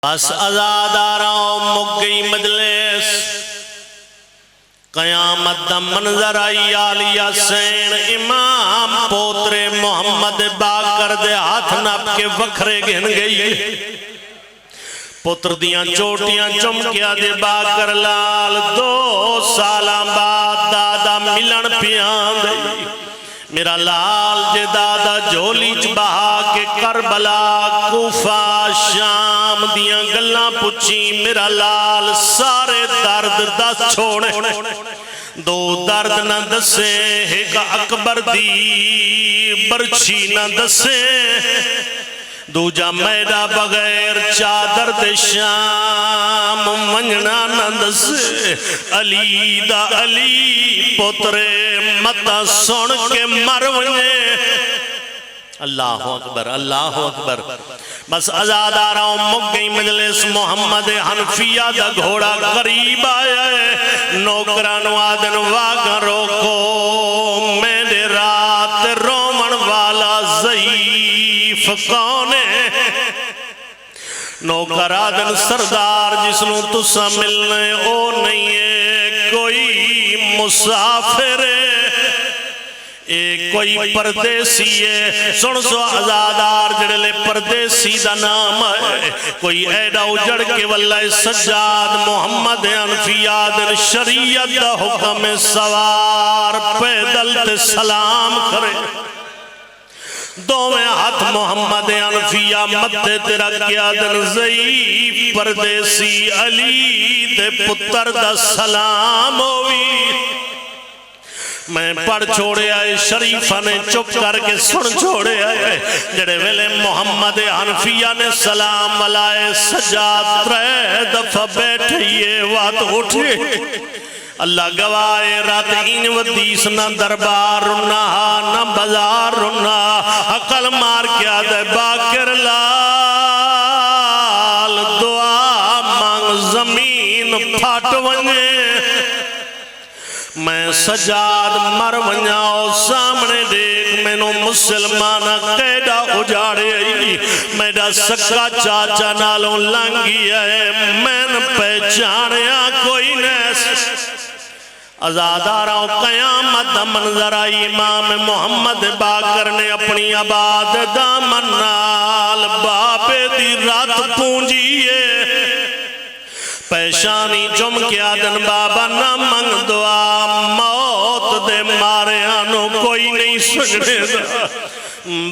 بس ازاداراں مک گئی مجلس، قیامت دا منظر آئی آلی حسین امام پوترے محمد باقر دے ہاتھ نپ کے وکھرے گھن گئی، پتر دیاں چوٹیاں چمکیا دے باقر لال 2 سالاں بعد دادا ملن پیان دے، میرا لال جے دادا جھولی چ بہا کے کربلا کوفہ شام دیاں گلاں پچھی، میرا لال سارے درد دس چھوڑے، 2 درد نہ دسے، ایک اکبر دی برچھی نہ دسے، دوجا میدہ بغیر چادر دے شام منجنا نہ دسے، علی دا علی پترے متا سن کے مر ونجے، اللہ اکبر اللہ اکبر۔ بس ازاداراں مک گئی مجلس، محمد حنفیہ دا گھوڑا قریب آیا ہے، نوکرانو آدن واگا روکو، میرے رات رومن والا ضعیف کون ہے؟ نوکر آدن سردار جسنو تسا ملنے او نہیں ہے، کوئی مسافر ہے، ایک کوئی پردیسی ہے، سن سو ازادار جڑلے پردیسی دا نام ہے، کوئی ایڈا اجڑ کے واللہ سجاد محمد حنفیہ دن شریعت دا حکم سوار پیدل تے سلام کرے، دوویں ہاتھ محمد حنفیہ مدے تیرا کیا دن ضعیف پردیسی علی دے پتر دا سلام ہوئی، میں پڑھ چھوڑے آئے، شریفہ نے چپ کر کے سن چھوڑے آئے، جڑے ویلے محمد حنفیہ نے سلام علائے، سجاد 3 دفعہ بیٹھئیے وات اٹھے، اللہ گوائے رات این ودیس نہ دربار رنا نہ بازار رنا، عقل مار کیا دے باقر لال، دعا مانگ زمین پھاٹ ونجے، میں سجاد مر ونجاؤ سامنے دیکھ مینو مسلمانہ قیدہ اجاڑے آئی، میرا سکا چاچا نالوں لنگی ہے، میں پہچانیا کوئی نیس، ازاداراں قیامت منظر آئی، امام محمد باقر نے اپنی آباد دامن نال باپے دی رات پونجیے، پیشانی چم کیا دن بابا نہ منگ دعا، موت دے مارے آنو کوئی نہیں سجنے دا،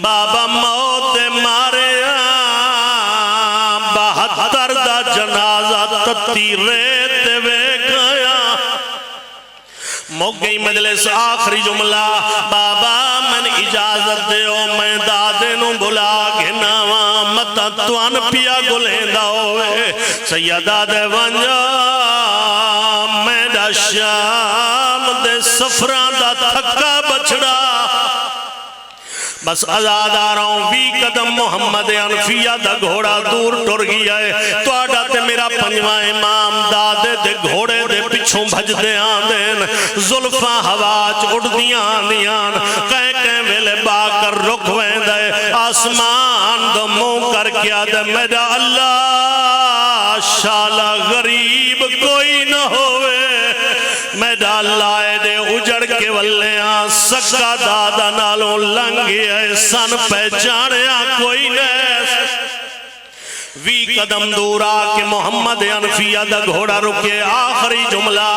بابا موت دے مارے آن 72 دا جنازہ تتی ریت وے گیا، مک گئی مجلس آخری جملہ، بابا من اجازت دے او میں دادے نو بلا گھناواں، متا توان پیا گلیندا ہوئے، سیدہ دے ونجا میڈا شام دے سفران دا تھکا بچڑا، بس ازاداراں 20 قدم محمد حنفیہ دا گھوڑا دور ٹر گیا ہے، تو آڈا تے میرا پنجواں امام دادے دے گھوڑے دے پچھوں بھج دے آندین، ظلفاں ہواچ اڑ دیاں آندیاں، کہیں ویلے باقر رکھ ویندے، آسمان دو منہ کر کیا دے میرا اللہ شالا غریب کوئی نہ ہوئے، میرا اللہ دے اجڑ کے ولیاں سکا دادا نالوں لنگی ہے، سن پہچانیا کوئی نیس، 20 قدم دور آکے محمد حنفیہ دا گھوڑا رکے، آخری جملہ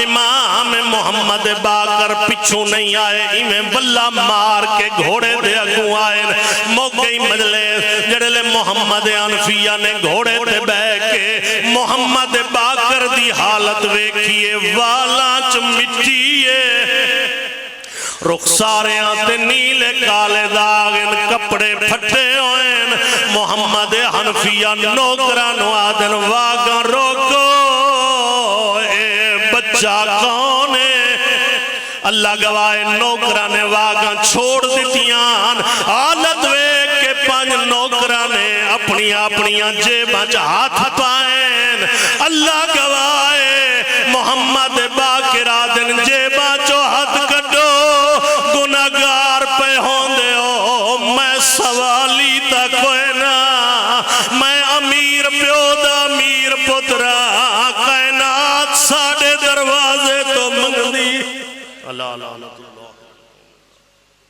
امام محمد باقر پچھو نہیں آئے، ایمیں بلہ مار کے گھوڑے دے اگوں آئے، موقعی مجلس جڑلے محمد حنفیہ نے گھوڑے دے بے کے محمد باقر دی حالت ویکھیے، والاں چ مٹیے، رخساریاں تے نیلے کالے داغن کپڑے پھٹے ہوئیں، محمد حنفیہ نوکرانو آدن واگاں روکو، اے بچہ کون ہے؟ اللہ گوائے نوکرانے واگاں چھوڑ دیتیاں، حالت وے کے 5 نوکرانے اپنیاں جیباں ہاتھ پائیں، اللہ گوائے محمد باقر آدن جیباں ہاتھ کٹو، گناہگار پہ ہون دے ہو، میں سوالی تک ہوئے نا، میں امیر پیو دا کائنات ساڑے دروازے تو منگدی اللہ اللہ اللہ